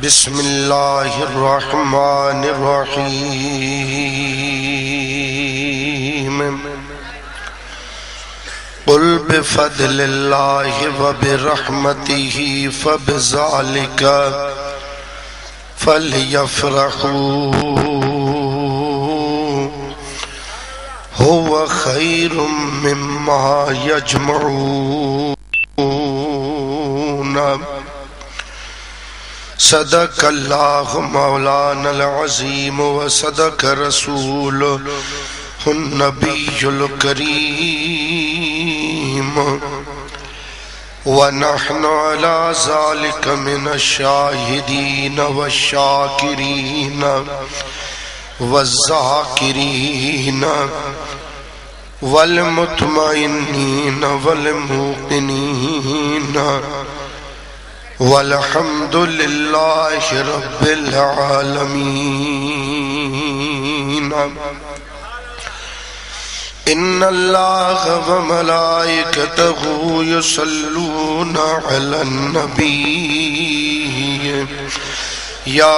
बिस्मिल्लाहिर्रहमानिर्रहीम। कुल बिफद्लिल्लाहि व बिरहमतिही फबिज़ालिका फलयफ़रहू हुवा खैरुम मिम्मा यजमऊन। सदक़ल्लाहु मौलानल अज़ीम व सदक़ रसूलुहुन नबियुल करीम व नहनु अला ज़ालिका मिनश शाहिदीन व शाकिरीन व ज़ाकिरीन वल मुतमइन्नीन वल मुक़िनीन वल्हम्दुलिल्लाहि रब्बिल आलमीन। इन्नल्लाह व मलाइकतहु युसल्लूना अलन नबी या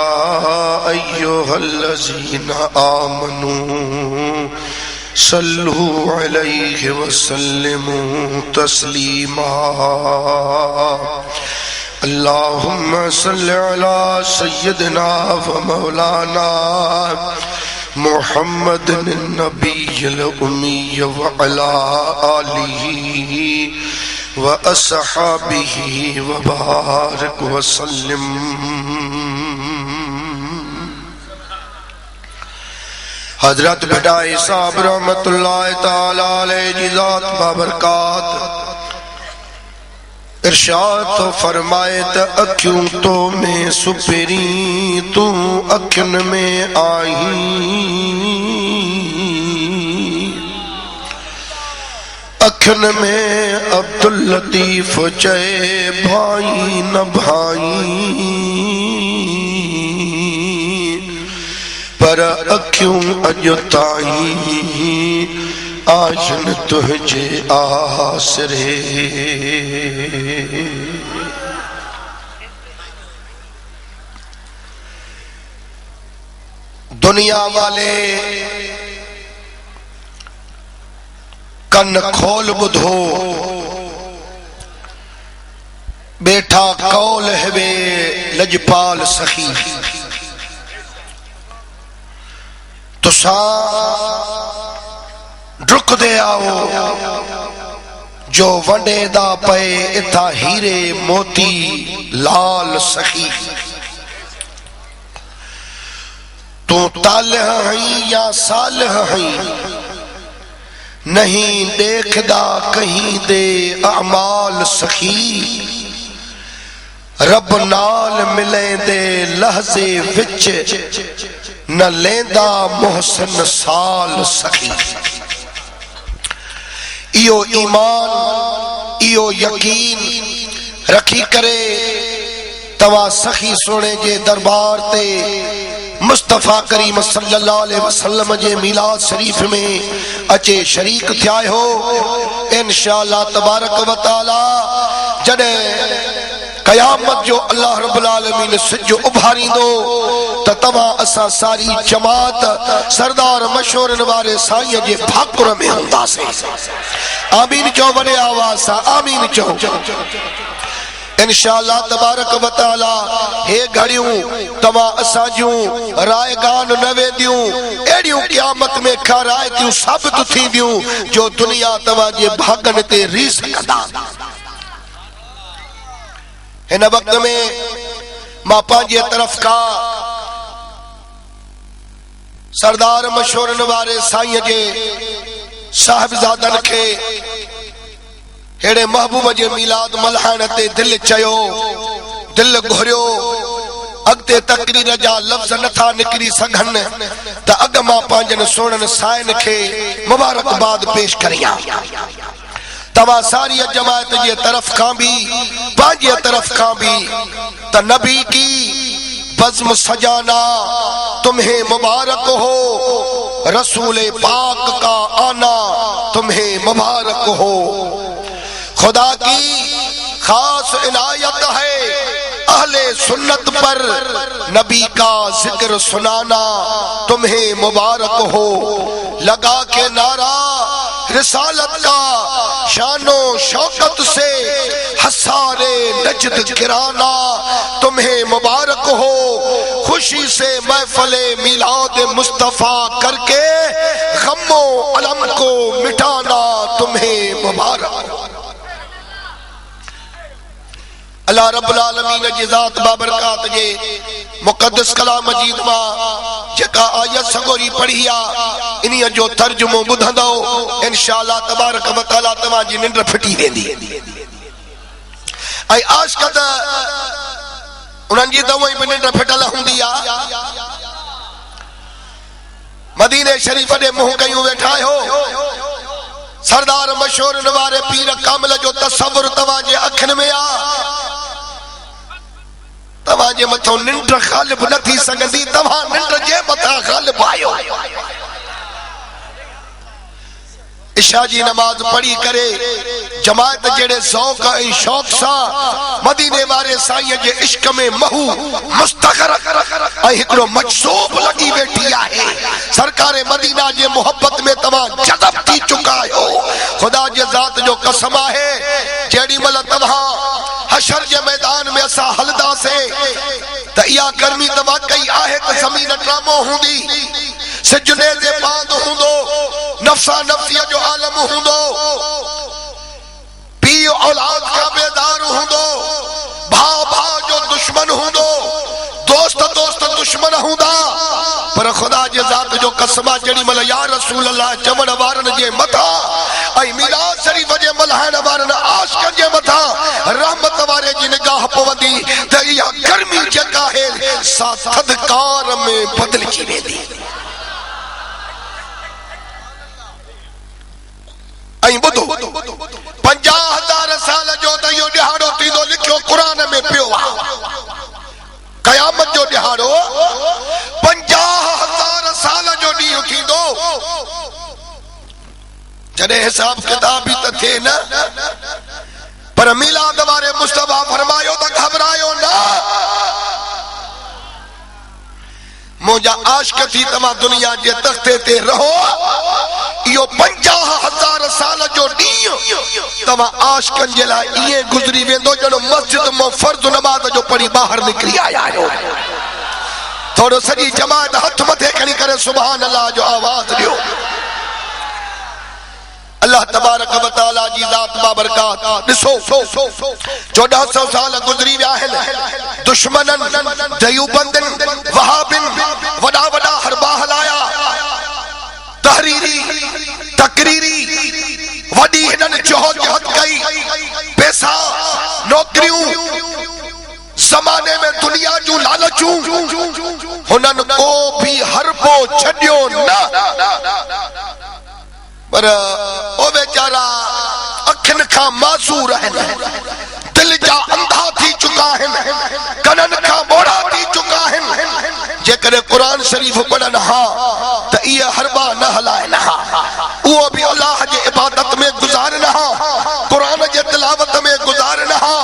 अय्युहल्लज़ीना आमनू सल्लू अलैहि व सल्लिमू तस्लीमा। अल्लाहुम्मा सल्लि अला सय्यिदिना व मौलाना मुहम्मदिन नबिय्यिल उम्मी व अला आलिही व अस्हाबिही व बारिक व सल्लिम। हजरत बड़ाई साहब रहमतुल्लाहि ताला अलैहि जिज़ात बाबरकात इरशाद तो फरमाए त अखियों तो में सुपेरी तू अखिन में आई। अखिन में अब्दुल लतीफ चए भाई न भाई पर अखियों अजो ताई आजन तुझे आसरे। दुनिया वाले कन खोल बुधो बेटा कौल है लजपाल सखी। तुसा रुक दे आओ जो वंडे दा पे इथा हीरे मोती लाल सखी। तू तालह है या सालह है नहीं देखदा कहीं दे अमाल सखी। रब नाल मिले दे लहजे विच न लेंदा मोहसन साल सखी। इयो ईमान इयो यकीन रखी करे तवा सखी सोने जे दरबार ते मुस्तफा करीम सल्लल्लाहु अलैहि वसल्लम जे मिलाद शरीफ में अचे शरीक थिया हो। इंशाअल्लाह तबारक व तआला जडे कयामत जो अल्लाह रब्बुल आलमीन सिजो उभारींदो त तवा असा सारी जमात सरदार मशहूरन वारे साईं जे भाकुर में हुंदासे। आमीन चो बड़े आवाज सा आमीन चो। इंशाअल्लाह तबारक व तआला हे घड़ियों तवा असा जो रायगान न वेंदियूं एड़ियों क़यामत में खारायतियूं साबित थींदियूं जो दुनिया तवा जे भागन ते रीस कंदा। इन वक्त में मां पांजे तरफ का सरदार मशहूरन वारे साईं जे साहिबजादन के हेड़े महबूब जे मिलाद मल्हाइण ते दिल चयो दिल घुरियो। अगते तकरीर जा लफ्ज नथा निकरी सघन त अग मां पांजन सोणन साइन के मुबारकबाद पेश करियां। तवा सारी जमात जे तरफ का भी पांजे तरफ का भी त नबी की बज़्म सजाना तुम्हें मुबारक हो, रसूल पाक का आना तुम्हें मुबारक हो। खुदा की खास इनायत है सुन्नत पर नबी का जिक्र सुनाना तुम्हें मुबारक हो। लगा के नारा रिसालत का शानो शौकत से हसारे नजद गिराना तुम्हें मुबारक हो। खुशी से महफिले मिलाद मुस्तफा करके गम्मो अलम को मिटाना तुम्हें मुबारक। अल्लाह रब्बुल आलमीन जी ज़ात बाबरकात जे मुक़द्दस कलाम मजीद मां जेका आयत सगोरी पढ़ी आ इन्हीअ जो तर्जुमो ॿुधंदो इंशाअल्लाह तबारक व तआला तव्हां जी निंड फिटी वेंदी। ऐं आशिक़ त उन्हनि जी दवाई बि निंड फिटल हूंदी आ। मदीने शरीफ ॾे मुंहुं कयूं वेठा आहियो। सरदार मशहूर वारे पीर कामिल जो तसव्वुर तव्हांजे अखियुनि में आ। तव्हांजे मथां निंड ग़ालिब न थी सघंदी। तव्हां निंड जे मथां ग़ालिब आहियो। इशा जी नमाज पढ़ी करे जमात जेड़े ज़ौक़ ऐं शौक़ सां मदीने वारे साईं जे इश्क में महू मुस्तग़रक़ ऐं हिकिड़ो मजसूब लगी वेठी आहे। सरकार मदीना जे मोहब्बत में तव्हां जज़ब थी चुका आहियो। खुदा जे ज़ात जो कसम आहे जेड़ी महिल तव्हां हशर जे मैदान में असां हलंदासीं त इहा गर्मी त वाकई आहे त ज़मीन ड्रामो हूंदी। सिजने जे बांध हूंदो। नफ्सा नफ्सिया जो आलम हूंदो। पी औलाद का बेदार हूंदो। भाउ भाउ जो दुश्मन हूंदो। दोस्त दोस्त दुश्मन हूंदा। पर खुदा जे ज़ात जो कसम जेड़ी महिल या रसूल अल्लाह चवण वारनि जे मथां ऐं मीलाद शरीफ जे मल्हाइण वारनि आशिक़नि जे मथां रहमत वारे जी निगाह पवंदी त इहा गर्मी जेका आहे सा थधिकार में बदिलजी वेंदी। ऐं ॿुधो 50,000 साल जो त इहो ॾिहाड़ो थींदो लिखियो क़ुरान में पियो आहे। क़यामत जो ॾिहाड़ो 50,000 साल जो ॾींहुं थींदो। जॾहिं हिसाब किताब बि त थिए न। पर मीलाद वारे मुस्तफा फरमायो त घबरायो न। मुंहिंजा आशिक़ थी तव्हां दुनिया जे तख़्ते ते रहो। इहो 50,000 साल जो ॾींहुं तव्हां आशिक़नि जे लाइ ईअं गुज़री वेंदो ॼणो मस्जिद मां फर्ज़ नमाज़ जो पढ़ी ॿाहिरि निकिरी आया आहियो। थोरो सॼी जमात हथ मथे खणी करे सुभान अल्लाह जो आवाज़ ॾियो। अल्लाह तबारक व तआला जी ज़ात बाबरकात। ॾिसो 1400 साल गुज़री विया आहिनि। दुश्मननि दयूबंदनि वहाबिन वॾा वॾा हरबा हलाया। तहरीरी तकरीरी वॾी हिननि जहद कई। पैसा नौकरियूं ज़माने में दुनिया जूं लालचूं हुननि को भी हरबो छॾियो न। पर ओ बेचारा अखियुनि खां मासूर आहिनि। दिल जा अंधा थी चुका आहिनि। कननि खां बोड़ा थी चुका आहिनि। जेकॾहिं क़ुरान शरीफ़ पढ़नि हा त इहे हरबा न हलाइनि हा। उहो बि अल्लाह जे इबादत में गुज़ारनि हा। क़ुरान जे तिलावत में गुज़ारनि हा।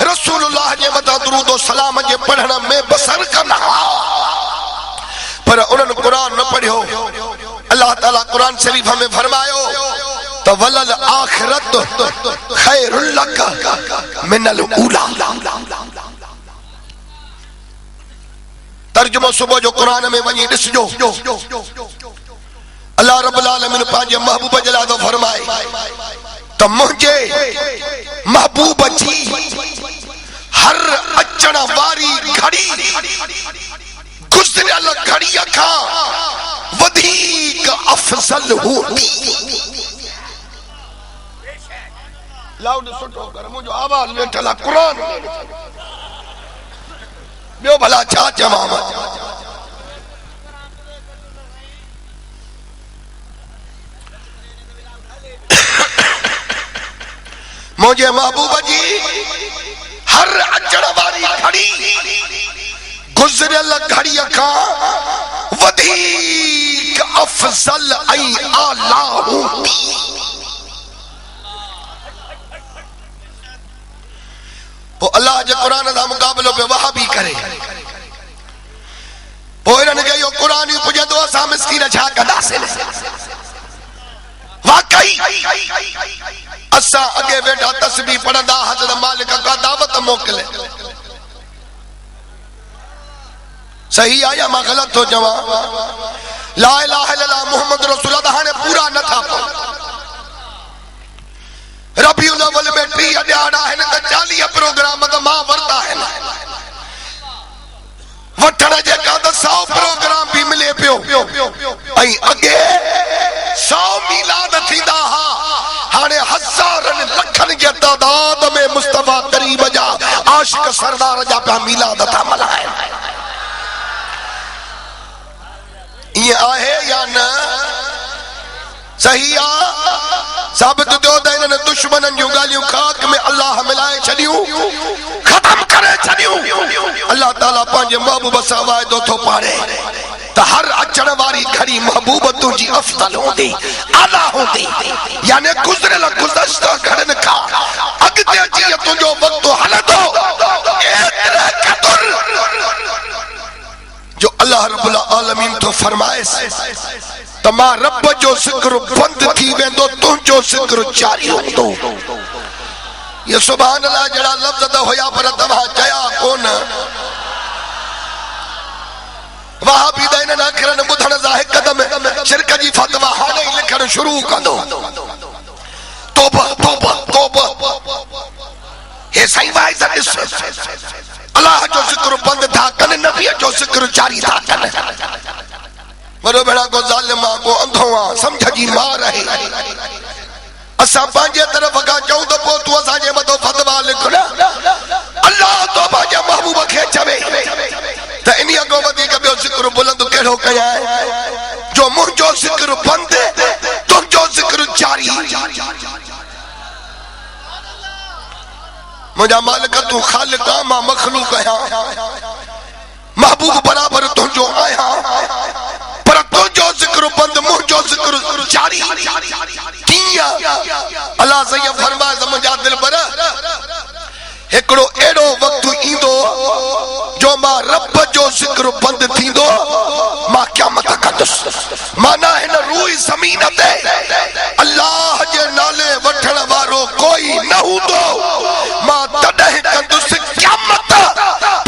रसूलुल्लाह जे मथां दुरूद व सलाम जे पढ़ण में बसर कनि हा। पर उन्हनि क़ुरान न पढ़ियो। अल्लाह ताला कुरान शरीफ में फरमायो तो वलल आखिरत खैरुल लक मिनल ऊला। तर्जुमो सुबह जो कुरान में वही ॾिसजो। अल्लाह रब्बुल आलमीन पंहिंजे महबूब जे लाइ फरमाए त मुंहिंजे महबूब जी हर अचण वारी घड़ी गुज़रियल घड़ीअ खां वधीक अफजल हूंदी। लाउड सुठो कर मुंहिंजो आवाज़ वेठल आहे क़ुरान में। ॿियो भला छा चवां। मुझे महबूब जी हर अचण वारी घड़ी गुज़रियल घड़ीअ खां वधीक अफजल ऐं आला हूंदी। पोइ अल्लाह जे क़ुरान दा मुक़ाबिलो पे वहाबी करे पोइ इन्हनि खे इहो क़ुरान ई पुॼंदो असां मिस्कीन छा कंदासीं वाकई असां अॻे वेठा तस्बीह पढ़ंदा हज़रत मालिक का दावत मोकिले सही आहे या मां ग़लति थो चवां ला इलाहा इल्लल्लाह मुहम्मद रसूलुल्लाह हाणे पूरा नथा पढ़ो रबीउल अव्वल में 30 ॾियारा आहिनि त 40 प्रोग्राम त मां वरिता आहिनि वठण जेका त 100 प्रोग्राम भी मिले पियो ऐं अॻे 100 मीलाद थींदा हा हाणे हज़ारनि लखनि जे तादाद में मुस्तफा करीम जा आशिक सरदार जा पिया मीलाद था मल्हाइनि ये आहे या न सही आ साबित थियो त इन्हनि दुश्मननि जूं ॻाल्हियूं खाक में अल्लाह मिलाए छॾियूं ख़त्म करे छॾियूं अल्लाह ताला पंहिंजे महबूब सां वाइदो थो पाड़े त हर अचण वारी घड़ी महबूब तुंहिंजी अफ़ज़ल हूंदी आला हूंदी यानी गुज़रियल गुज़श्ता घड़नि खां अॻिते जीअं तुंहिंजो वक़्तु हलंदो एतिरे क़दुर जो अल्लाह रब्बुल आलमीन तो फरमाए त मां रब जो ज़िक्र बंद थी वेंदो तुंहिंजो ज़िक्र जारी हूंदो ये सुभान अल्लाह जड़ा लफ्ज़ त होया पर तव्हां चया कोन वहां भी द इन्हनि अखरनि ॿुधण जा हिकदमि शिरक जी फतवा हाणे ई लिखण शुरू कंदो तौबा तौबा तौबा हे साईं भाई सा ॾिस अल्लाह जो ज़िक्र बंद था कनि नबी जो ज़िक्र जारी था कनि वॾो भेड़ा को ज़ालिम को अंधो आहे समझ जी मार आहे असां पंहिंजे तरफ़ खां चऊं त पोइ तूं असांजे मथां फतवा लिख न अल्लाह तो पंहिंजे महबूब खे चवे त इन खां वधीक ॿियो ज़िक्र बुलंद कहिड़ो कयां जो मुंहिंजो ज़िक्र बंद तुंहिंजो ज़िक्र जारी मुझा मालिक तू खालिक आ मां मखलूक आहियां महबूब बराबर तुंहिंजो आहियां पर तुंहिंजो ज़िक्र बंद मुंहिंजो ज़िक्र जारी कीअं अल्लाह सही फरमाए त मुंहिंजा दिलबर हिकिड़ो अहिड़ो वक़्तु ईंदो जो मां रब जो ज़िक्र बंद थींदो मां क़यामत कंदुसि माना हिन रूई ज़मीन ते अल्लाह जे नाले वठण वारो कोई न हूंदो मां तॾहिं कंदुसि क़यामत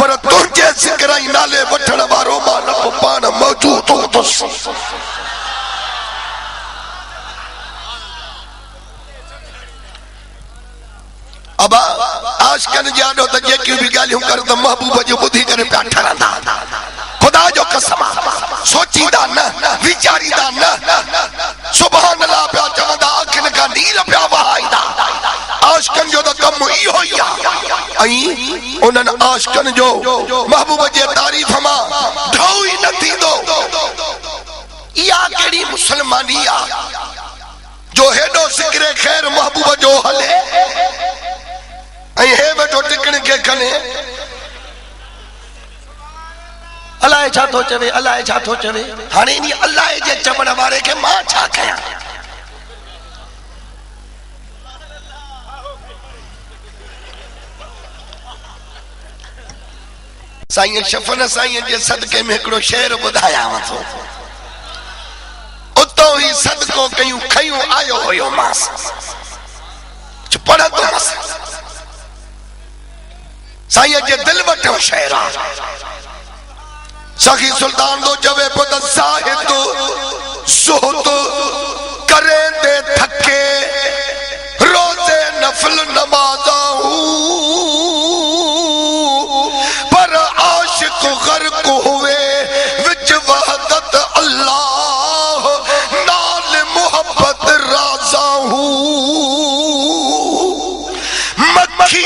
पर तुंहिंजे ज़िक्र ई नाले वठण वारो मां रब पाण मौजूद हूंदुसि अब आशिकनि जानो त जेकियूं भी ॻाल्हियूं कर त महबूब जो ॿुधी करे पिया ठरंदा खुदा जो कसम सोचींदा न वीचारींदा न सुभान अल्लाह पिया चवंदा अखियुनि खां नीर पिया वहाईंदा आशिकनि जो त कमु इहो ई आहे ऐं उन्हनि आशिकनि जो महबूब जे तारीफ़ मां ढौ ई न थींदो इहा कहिड़ी मुसलमानी आहे जो हेॾो ज़िक्र ख़ैर महबूब जो हले ऐं हे वेठो टिकण खे खणे अलाए छा थो चवे अलाए छा थो चवे हाणे इन अलाए जे चवण वारे खे मां छा कयां साईं शफन साईं जे सदके में हिकिड़ो शेर ॿुधायांव थो उतो ही सदको कयूं खयूं आयो हुयो मां पढ़ंदो साईं जे दिल वठो शेर सखी सुल्तान दो चवे पुत साहिद सुहद करे दे थके रोजे नफल नमाजा पर आशिक गर्क हुए विच वहदत अल्लाह नाल मोहब्बत राजा मक्खी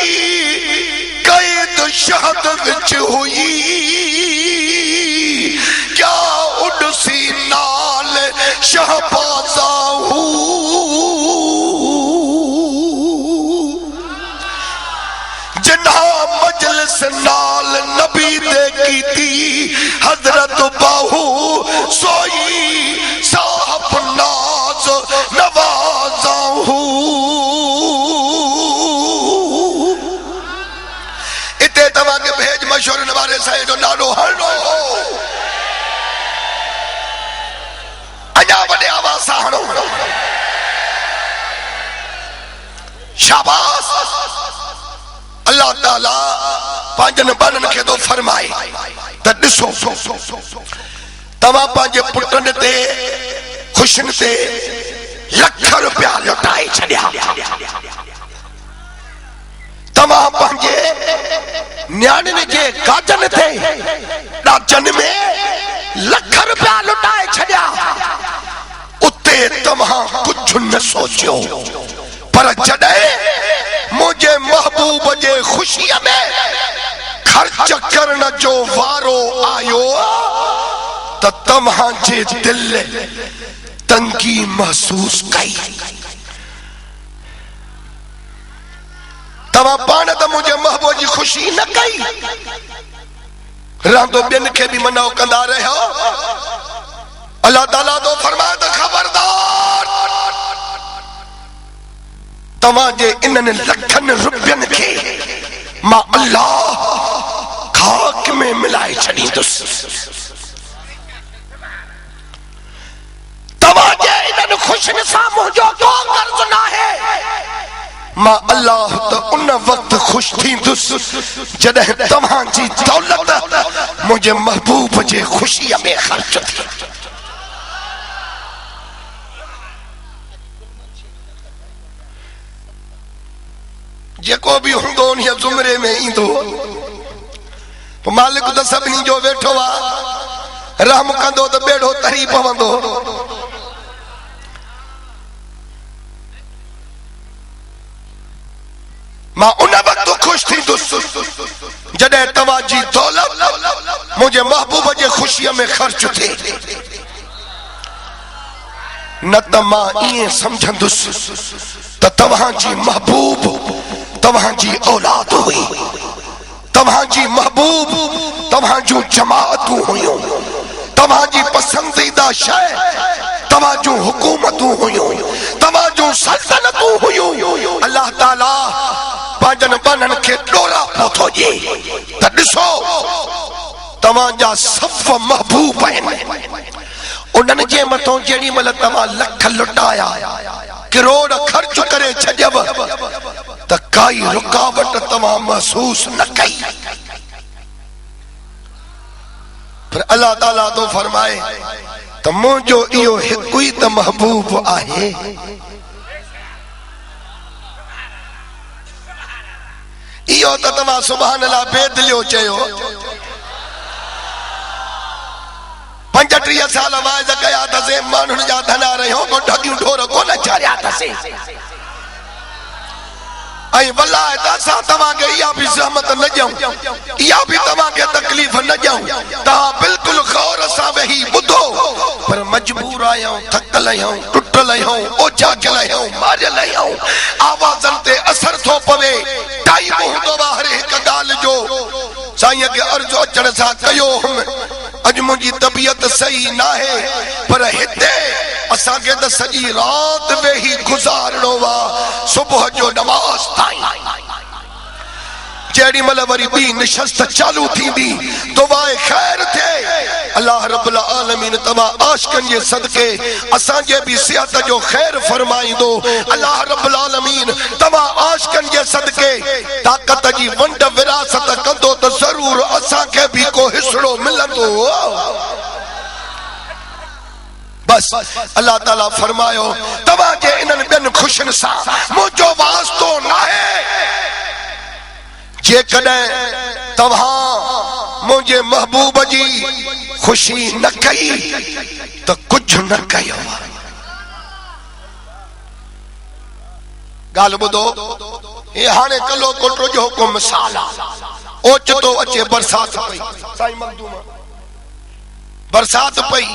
कैद शहद विच हुई क्या उड़सी नाल शहबाजा जिन्हा मजलिस नाल नबी दे कीती हजरत बाहू सोई साहब नाज नवाजा इते तवा के भेज मशहूर वारे साईं जो नालो हणो अजा वडे आवाज सां हणो शाबाश अल्लाह ताला पांजन बनन के तो फरमाए त दिसो तवा पांजे पुटन ते खुशन ते लख रुपया लुटाए छड़िया तवा पांजे न्याणन जे काजन थे डाचन में लख रुपया लुटाए छड़िया उते तवा कुछ न सोचियो पर जडे मुझे महबूब जे खुशी में खर्च करने जो वारो आयो त तव्हां जे दिल तंगी महसूस कई तवा पान त मुझे महबूब जी खुशी न कई रांदो बिन के भी मनाओ कंदा रहो अल्लाह ताला तो फरमाए त खबरदार तवा जे इनन लखन रुपयन के मां अल्लाह खाक में मिलाए छड़ींदुस तवा जे इनन खुशन सा मुझो को कर्ज ना है मां अल्लाह तो उन वक्त खुश थींदुस जडे तवा जी दौलत मुझे महबूब जे खुशी में खर्च थी जेको भी हुंदो उन जुमरे में इंदो मालिक तो सभी जो वेठो आ रहम कंदो तो बेड़ो तरी पवंदो मां उन वक्त खुश थी जडे तवाजी दौलत मुझे महबूब जे खुशी में खर्च थे न त मां ये समझंदुस त तवाजी महबूब तवाजी औलाद हुई तवाजी महबूब तवाजू जमाअतू हुयो तवाजी पसंदीदा शय तवाजू हुकूमतू हुयो तवाजू सल्तनतू हुयो अल्लाह ताला पांजन बनन के डोरा पोथो जे त दिसो तवाजा सफ़ महबूब हैं उन्हनि जे मथों जेड़ी मल तवा लख लुटाया करोड़ खर्च करे छजब त काई रुकावट तवा महसूस न कई पर अल्लाह ताला तो फरमाए त मुझो इयो हिकु ही त महबूब आहे इयो त तवा सुभान अल्लाह बेदिलियो चयो 35 साल वाइज कया तसे मानुन जा धना रहियो को ढगियो ढोर को न चारिया तसे आई वल्लाह तासा तवा के या भी सहमत न जाऊं या भी तवा के तकलीफ न जाऊं ता बिल्कुल गौर सा वही बुधो पर मजबूर आयो थकल आयो टुटल आयो ओछा चलायो मारल आयो आवाजन ते असर थो पवे टाइम हुंदो बाहर एक गाल जो साईं के अर्ज अचण सा कयो अज मुझी तबीयत सही ना है पर हिते असा के त सजी रात वेही गुजारणो वा सुबह जो नमाज ताई जेड़ी मल वरी बी निशस्त चालू थींदी दुआए खैर थे अल्लाह रब्बुल आलमीन तवा आशिकन जे सदके असा जे भी सेहत जो खैर फरमाइंदो अल्लाह रब्बुल आलमीन तवा आशिकन जे सदके ताकत जी वंड विरासत कंदो तो जरूर असा के भी को हिस्सो मिलंदो बस अल्लाह ताला फरमायो तवा जे इनन बिन खुशन सा मुझो वास्तो ना है जे कदे तवा मुझे महबूब जी खुशी न कई तो कुछ न कयो गाल बुधो ये हाने कलो कोटरो जो को मिसाल ओच तो अचे बरसात पई साईं मखदूम बरसात पई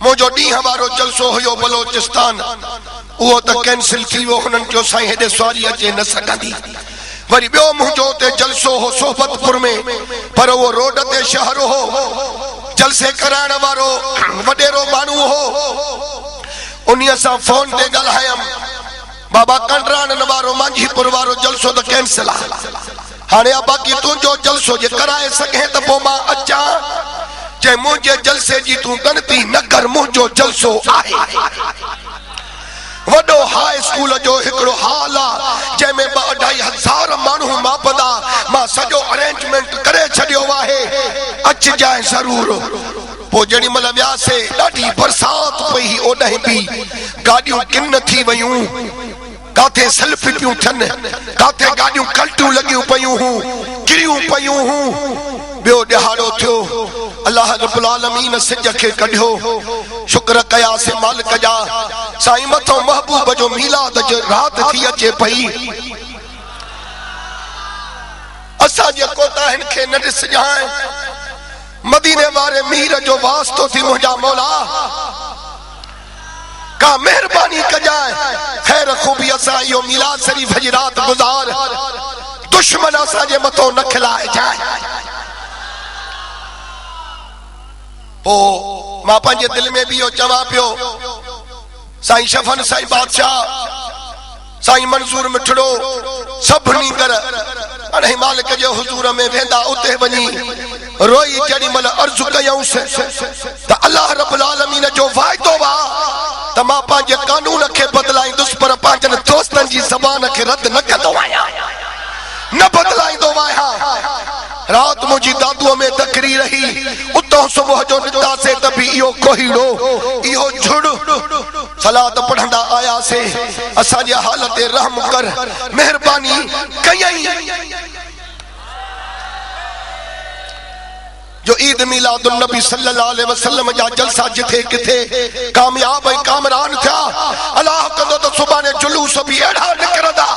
मुझो डी हमारो जलसो हुयो बलोचिस्तान वो तो कैंसिल थी वो हुनन जो साईं हेडे सवारी अचे न सकंदी वरी बियो मुझो ते जलसो हो सोबतपुर में पर वो रोड ते शहर हो जलसे कराण वारो वडेरो मानू हो उन्हीं सा फोन ते गलहायम बाबा कंडरान वारो मांझीपुर वारो जलसो तो कैंसिल हाणे बाक़ी तुंहिंजो जलसो जे कराए सघे त पोइ मां अचां जे मुंहिंजे जलसे जी तूं गणती न कर मुंहिंजो जलसो आहे वॾो हाई स्कूल जो हिकिड़ो हाल आहे जंहिंमें 2-2.5 माण्हू मापंदा मां सॼो अरेंजमेंट करे छॾियो आहे अचिजांइ ज़रूर पोइ जेॾी महिल वियासीं ॾाढी बरसात पई ओॾांहुं बि गाॾियूं किन थी वयूं काथे सेल्फ पियूं थियनि काथे गाॾियूं कल्टियूं लॻियूं पयूं हूं किरियूं पयूं हूं ॿियो ॾिहाड़ो थियो अल्लाह रब्बुल आलमीन सिज खे कढियो शुक्र कयासीं मालिक जा साईं मथो महबूब जो मीलाद जो रात थी अचे पई असांजे कोताहिन खे न ॾिसजांइ मदीने वारे मीर जो वास्तो थी मुंहिंजा मौला का मेहरबानी कजाए खैर खूबी असां इहो मीलाद शरीफ जी रात गुज़ार दुश्मन असांजे मथो न खिलाए जाए पोइ मां पंहिंजे दिल में भी इहो चवां पियो साईं शफन साईं बादशाह साईं मंसूर मिठड़ो सभिनी कर हाणे मालिक जे हुजूर में वेंदा उते वञी रोई जेॾी महिल अर्ज़ कयूंसि त अल्लाह रब्बुल आलमीन जो वाइदो आहे त मां पंहिंजे कानून खे बदिलाईंदुसि पर पंहिंजनि दोस्तनि जी ज़बान खे रद्द न कंदो आहियां न बदिलाईंदो आहियां रात मुंहिंजी दादूअ में तकरीर रही उतो सुबुह जो निकतासीं त बि इहो कोहीड़ो इहो झुड़ सलात पढ़ंदा आयासीं असांजे हाल ते रहम कर मेहरबानी कयई जो ईद मिलादुन नबी सल्लल्लाहु अलैहि वसल्लम जा जलसा जिथे किथे कामयाब ऐं कामरान थिया अल्लाह कंदो त सुभाणे जुलूस बि अहिड़ा निकिरंदा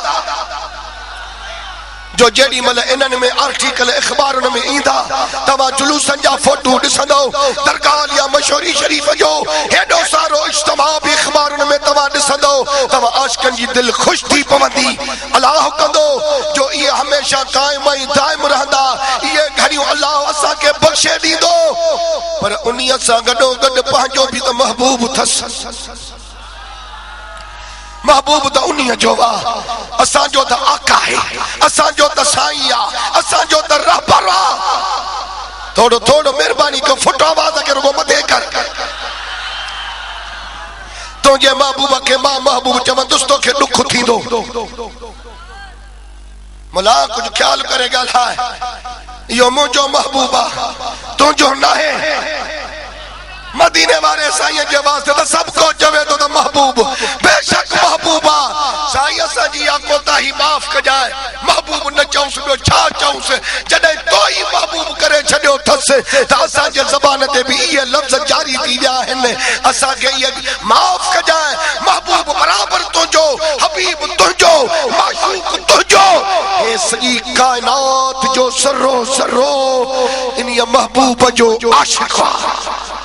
जो जेॾी महिल इन्हनि में आर्टिकल अख़बारुनि में ईंदा तव्हां जुलूसनि जा फोटो ॾिसंदो दरगाह या मशहूरी शरीफ़ जो हेॾो सारो इज्तिमा बि अख़बारुनि में तव्हां ॾिसंदो तव्हां आशिक़नि जी दिलि ख़ुशि थी पवंदी अल्लाह कंदो जो इहे हमेशह क़ाइम ऐं दाइम रहंदा इहे घड़ियूं अल्लाह असांखे बख़्शे ॾींदो पर उन्हीअ सां गॾोगॾु पंहिंजो बि त महबूब अथसि महबूब त उन्हीअ जो आहे असांजो त आका आहे असांजो त साईं आहे असांजो त रहबर आहे थोड़ो थोड़ो मेहरबानी को फुट आवाज़ खे रुगो मथे कर तुंहिंजे महबूब खे मां महबूब चवंदुसि तोखे ॾुख थींदो मुला कुझु ख़्याल करे ॻाल्हाए इहो मुंहिंजो महबूब आहे तुंहिंजो न आहे मदीने वारे साईं जे वास्ते त सब को चवे तो महबूब बेशक महबूबा साईं असांजी या कोताही माफ़ कजाए महबूब न चऊंसि ॿियो छा चऊंसि जॾहिं तो ई महबूब करे छॾियो अथसि त असांजे ज़बान ते बि इहे लफ़्ज़ जारी थी विया आहिनि असांखे इहे माफ़ कजाए महबूब बराबरि तुंहिंजो हबीब तुंहिंजो माशूक तुंहिंजो हे सॼी काइनात जो सरो सरो इन महबूब जो आशिक़ आहे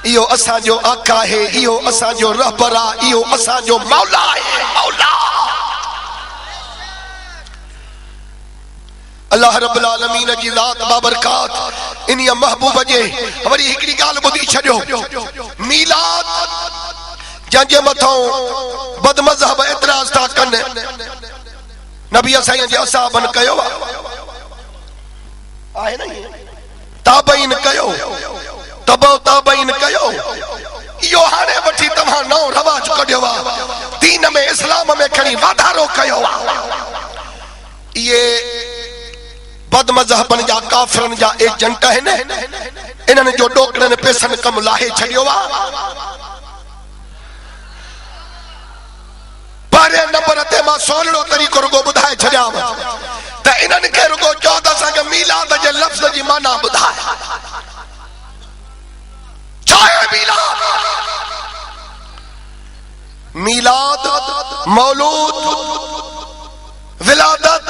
इहो असांजो आका है इहो असांजो रहबर आहे इहो असांजो मौला आहे मौला अल्लाह रब्बुल आलमीन जी ज़ात बाबरकात इन महबूब जे वरी हिकड़ी ॻाल्हि ॿुधी छॾियो मीलाद जंहिंजे मथां बदमज़हब एतिराज़ था कनि नबी साईं जे असहाबनि कयो आहे न ताबईन कयो तबो ताबईन कयो इहो हाणे वठी तव्हां नओं रवाज कढियो आहे दीन में इस्लाम में खणी वाधारो कयो आहे इहे बदमज़हबनि जा काफ़िरनि जा एजेंट आहिनि इन्हनि जो ॾोकड़नि पैसनि कमु लाहे छॾियो आहे पहिरें नंबर ते मां सोलड़ो तरीक़ो रुगो ॿुधाए छॾियांव त इन्हनि खे रुगो चओ त असांखे मीलाद जे लफ़्ज़ जी माना ॿुधाए मीलाद मौलूद विलादत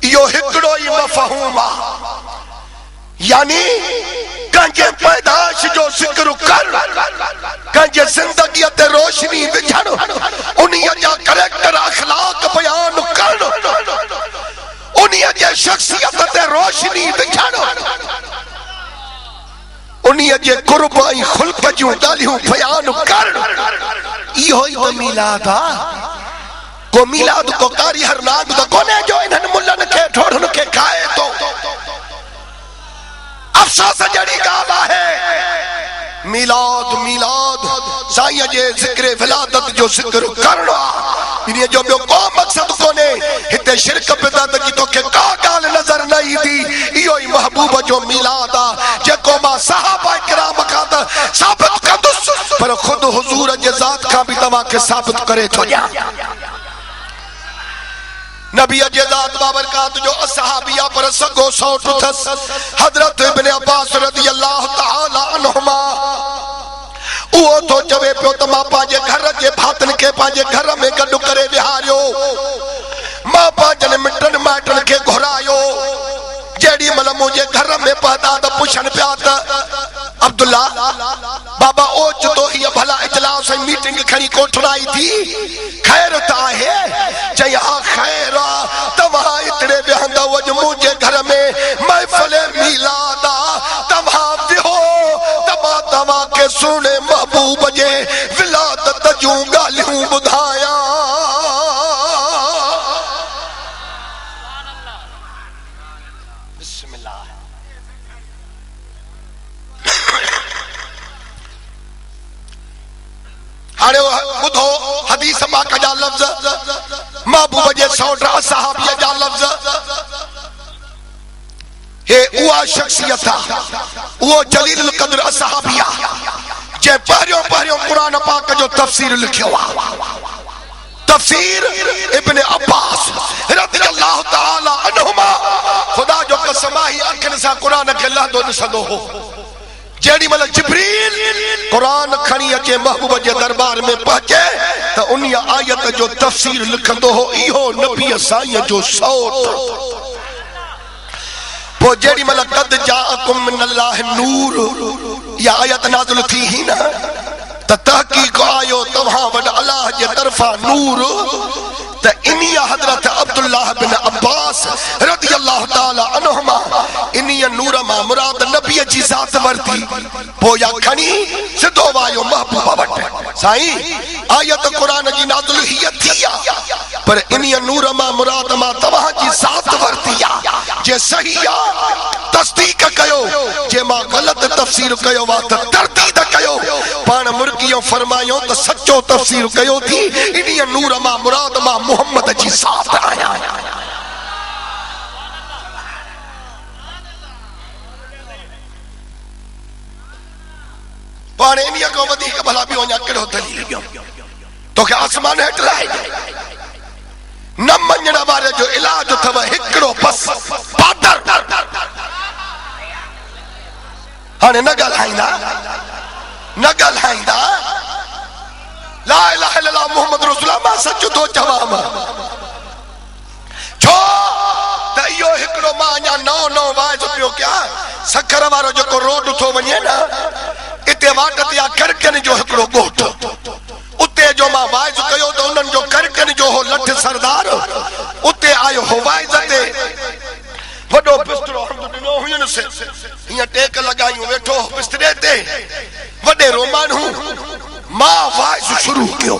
इहो हिकिड़ो ई मफ़हूम आहे यानी कंहिंजे पैदाइश जो ज़िक्र कर कंहिंजे ज़िंदगीअ ते रोशनी विझण उन्हीअ जा कैरेक्टर अखलाक बयान करण उन्हीअ जे शख्सियत ते रोशनी विझण उन्हीअ जे कुर्ब ऐं खुल्क जूं ॻाल्हियूं बयान कर इहो ई त मीलाद आहे को मिलाद को कारी हर नाग तो कोने जो इन्हन मुल्लन के ठोड़न के खाए तो अफसोस जड़ी गाला है मिलाद मिलाद साईं जे जिक्र विलादत जो जिक्र करना इन जो बियो को मकसद कोने हिते शिरक बिदअत की तो के का गाल नजर नहीं दी इयो ही महबूब जो मिलाद जेको मा सहाबा किराम का साबित कदुस पर खुद हुजूर जे जात का भी तवा के साबित करे तो नबी जे जात बाबरकात जो असहाबिया पर सगो सौट थस हजरत इब्ने अब्बास रदियल्लाहु ताला अन्हुमा वो तो चवे पियो त मां पांजे घर जे भातन के पांजे घर में गडु करे विहारियो मां पांजन मिटन माटन के घुरायो जेडी मल मुझे घर में पहदा त पुछन पिया त अब्दुल्ला बाबा ओच तो ही भला इजलास मीटिंग खड़ी कोठराई थी खैर ता है जय आ खैर तवा इतने बेहंदा वज मुझे घर में महफिल मिलादा तवा हो तवा तवा के सुने महबूब जे विलादत जूं गालियों बुधाया बिस्मिल्लाह हाणे बुधो हदीस पाक जा लफ्ज महबूब जे सौट सहाबिया जा लफ्ज हे उहा शख्सियत वो जलील कदर असहाबिया जे पहिरियों कुरान पाक जो तफसीर लिखियो तफसीर इब्ने अब्बास रदियल्लाहु ताला अन्हुमा खुदा जो कसम ही अखन सा कुरान के लहदो दिसंदो हो जेडी मल जिब्रील कुरान खणी अचे महबूब जे दरबार में पहुंचे तो उन आयत जो तफसीर लिखंदो हो इहो नबी साईं जो सौत वो जेडी मल कद जाअकुम मिनल्लाहि नूर या आयत नाज़िल थी ही ना त तहकीक आयो तव्हां वड अल्लाह जे तरफा नूर त इनिया हजरत अब्दुल्लाह बिन अब्बास रदियल्लाहु ताला अन्हुमा इनिया नूर मा मुराद नबी जी जात वरती पोया खणी सिधो वायो महबूबा वट साईं आयत कुरान जी नाज़िल ही थिया पर इनिया नूर मा मुराद मा तव्हां जी जात वरतिया जे सही तस्दीक कयो जे मा गलत तफसीर कयो वा त तरदीद कयो पान मुर्गियो फरमायो त सच्चो तफसीर कयो थी इनिया नूर मा मुराद मा मोहम्मद जी साथ आया पाने इनिया को वधी के भला भी वञा केड़ो दलील ॾियो तोखे आसमान हेठ लाए न मञण वारे जो इलाज अथव हिकिड़ो बस पादर हाणे न ॻाल्हाईंदा ला इलाहा इल्लल्लाह मुहम्मद रसूलुल्लाह मां सच थो चवां छो त इहो हिकिड़ो मां अञा नओं वाइज पियो कया सखर वारो जेको रोड थो वञे न इते वाट ते करकन जो हिकिड़ो ॻोठ उते जो मां वाइज कयो त उन्हनि जो करकन जो हो लठ सरदार उते आयो हो वाइज ते वडो बिस्तरो हंध ॾिनो हुयनि से हीअं टेक लॻायूं वेठो बिस्तरे ते वॾे रोमानू मां वाइज शुरू कयो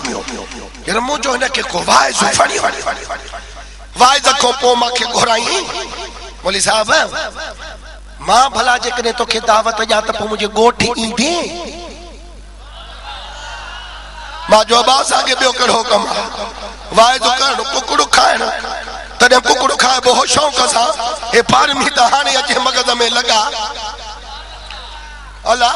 यार मुंहिंजो हिनखे को वाइज फणियो वाइज खां पोइ मूंखे घुराई बोली साहब मां भला जेकॾहिं तोखे दावत ॾियां त पोइ मुंहिंजे ॻोठ ईंदे मां जवाब असांखे ॿियो कहिड़ो कमु वाइज करणु कुकड़ू खाइण तॾहिं कुकड़ू खाइबो हो शौक़ सां हे फार्मी त हाणे अचे मगज़ में लॻा अला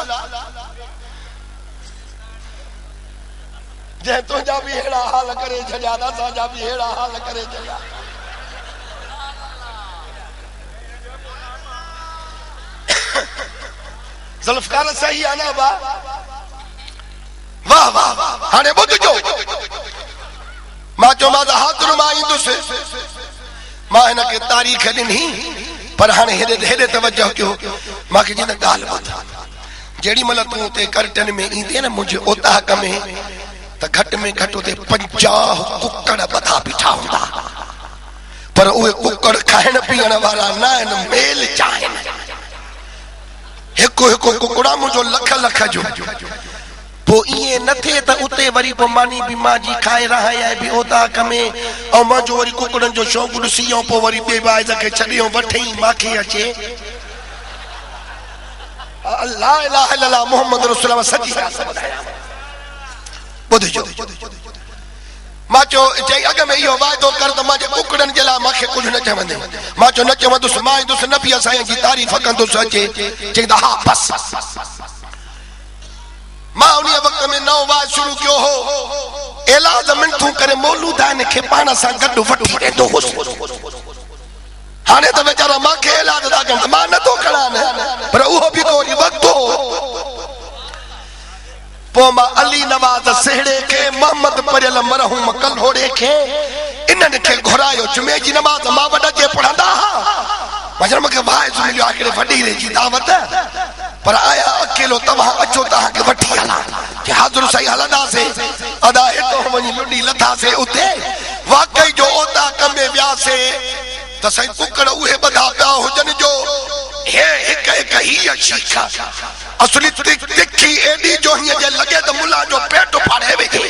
जे तुंहिंजा बि अहिड़ा हाल करे छॾिया असांजा बि अहिड़ा हाल करे छॾिया ज़ुल्फ़कार सही आहे न वाह वाह हाणे ॿुधजो मां चयोमांसि हाज़िर मां ईंदुसि मां हिनखे तारीख़ ॾिनी पर हाणे हेॾे तवजो कयो मूंखे चई न ॻाल्हि ॿुध जेॾी महिल तूं उते कर्टन में ईंदे न मुंहिंजे ओताक में त घटि में घटि उते 50 कुकड़ ॿधा बीठा हूंदा पर उहे कुकड़ खाइण पीअण वारा न आहिनि मेल चाहिनि हिकु कुकड़ा मुंहिंजो लख जो पो ये न थे त उते वरी पो मानी भी मां जी खाए रहा है भी ओदा कमे औ मां जो वरी कुकड़न जो शौक ॾिसियो पो वरी बे बाइज़ खे छडियो वठई माखे अचे ला इलाहा इल्लल्लाह मोहम्मद रसूलुल्लाह सची ॿुधजो मां चयो चई अॻ में इहो वाइदो कर त मां जे कुकड़न जे लाइ मूंखे कुझु न चवंदे मां चयो न चवंदुसि मां ईंदुसि नबी साईं जी तारीफ़ कंदुसि अचे चईंदा हा बस मां उन वक़्त में नओं वाइद शुरू कयो हो इलाज मिंटू करे मौलूदान खे पाण सां गॾु वठी वेंदो हुउसि हाणे त वीचारा मूंखे इलाज था कनि मां नथो खणा न पर उहो बि को वक़्तु हो पो मां अली नवाज़ सेहड़े के मोहम्मद परियल मरहूम कल्होड़े के इन्हनि खे घुरायो जुमे जी नमाज़ मां वॾा जे पढ़ंदा वजन मूंखे वाइज़ मिलियो आखिर वॾीरे जी दावत पर आया अकेलो तव्हां अचो तव्हांखे वठी हलां कि हाज़ुर साईं हलंदासीं अदा हितो वञी लुडी लथासीं उते वाकई जो ओता कमे वियासीं त साईं कुकड़ उहे ॿधा पिया हुजनि जो हे हिक हिक हीअ शीख असली तिखी एडी जो हीअं जे लॻे त मुला जो पेट फाड़े वेठे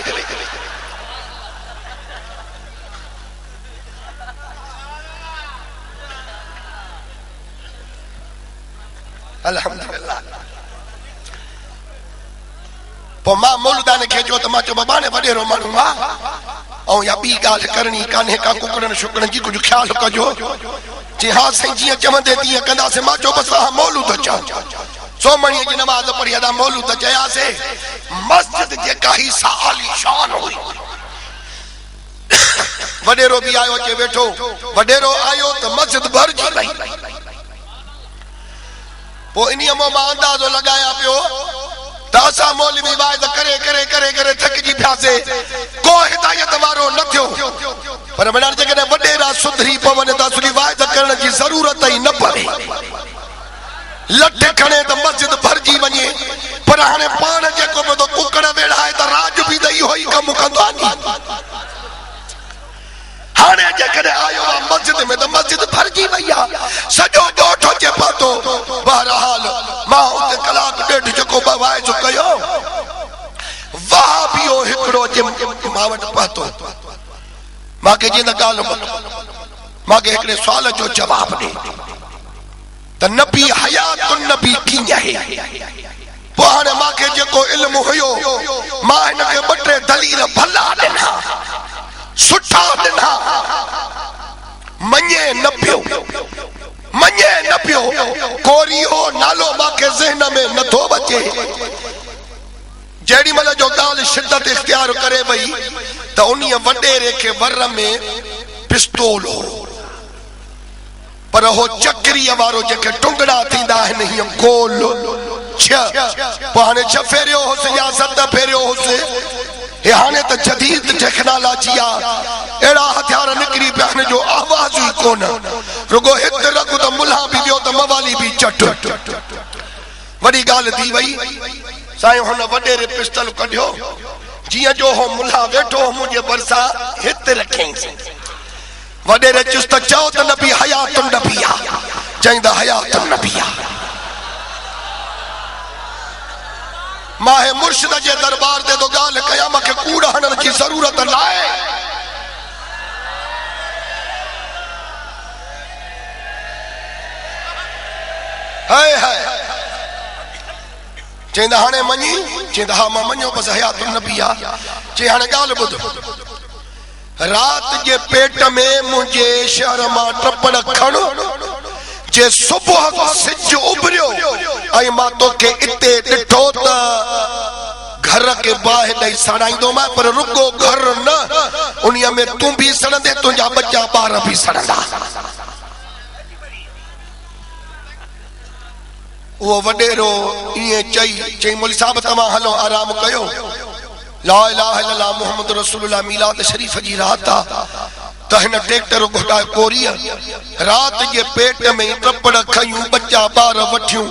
अल्हम्दुलिल्लाह पो मां मौलूदान खे चयो त मां चयो बाबा ने वॾेरो माण्हू ऐं या ॿी ॻाल्हि करणी कान्हे का कुकड़नि शुकड़नि जी कुझु ख़्यालु कजो चई हा साईं जीअं चवंदे तीअं कंदासीं मां चयो बसि हा मौलूद चओ सोमणीअ जी नमाज़ पढ़ी अदा मौलूद चयासीं मस्जिद जेका ही आली शान हुई वॾेरो बि आयो अचे वेठो वॾेरो आयो त मस्जिद भरिजी वई पो इन्हीअ मां अंदाज़ो लॻाया पियो त असां मौलवी वाइद करे करे करे करे थकिजी पियासीं को हिदायत वारो न थियो पर वॾा जेकॾहिं वॾेरा सुधरी पवनि त असली वाइद करण जी ज़रूरत ई न पवे लठ खणे त मस्जिद भरिजी वञे पर हाणे पाण जेको बि तो कुकड़ वेड़ाए त राज बि त इहो ई कमु कंदो आहे हाणे जेकॾहिं आयो आहे मस्जिद में त मस्जिद भरिजी वई आहे सॼो ॻोठ अचे पातो बहरहाल मां उते कलाक ॾेढ जेको वाइज़ कयो वहाबियो हिकिड़ो जे मां वटि पहुतो मूंखे जीअं त ॻाल्हि मूंखे हिकिड़े सुवाल जो जवाबु ॾे त नबी हयातुन नबी कीअं आहे पोइ हाणे मूंखे जेको इल्मु हुयो मां हिनखे ॿ टे दलील भला ॾिना सुठा ॾिना मञे न पियो कोरियो नालो मूंखे ज़हन में नथो अचे जेॾी महिल जो ॻाल्हि शिदत इख्तियार करे वई त उन वॾेरे खे वर में पिस्तौल हो पर हो चक्रीअ वारो जेके टुंगड़ा थींदा आहिनि हीअं गोल पोइ हाणे 6 फेरियो हुउसि या 7 फेरियो हुउसि हे हाणे त जदीद टेक्नोलॉजी आहे अहिड़ा हथियार निकिरी पिया आहिनि जो आवाज़ ई कोन रुगो हिकु रखो त मुल्हा बि वियो त मवाली बि चट वॾी ॻाल्हि थी वई साईं हुन वॾेरे पिस्टल कढियो जीअं जो हो मुल्हा वेठो मुंहिंजे भरिसां हिते रखियईं वॾेरे चुस्त चओ त नबी हयातुन नबी आहे चईंदा हयातुन नबी आहे मां हे मुर्शिद जे दरबार ते तो ॻाल्हि कयां मूंखे कूड़ हणण जी ज़रूरत न आहे हाय हाय चईंदा हाणे मञी चईंदा हा मां मञो बसि हयातुन नबी आहे चई हाणे ॻाल्हि ॿुध रात जे पेट में मुझे शहर मां टपड़ खण जे सुबह सिज उभरियो आई मां तोखे इते ॾिठो त घर के बाहि ॾेई सड़ाईंदो मां पर रुगो घर न उन्हीअ में तूं भी सड़ंदे तुंहिंजा बच्चा ॿार भी सड़ंदा वो वॾेरो ईअं चई मौलवी साहब तव्हां हलो आराम कयो ला इलाहा इल्लल्लाह मुहम्मद रसूलुल्लाह मिलाद शरीफ जी रात त हिन ट्रैक्टर घोड़ा कोरी रात जे पेट में टपड़ खयूं बच्चा ॿार वठियूं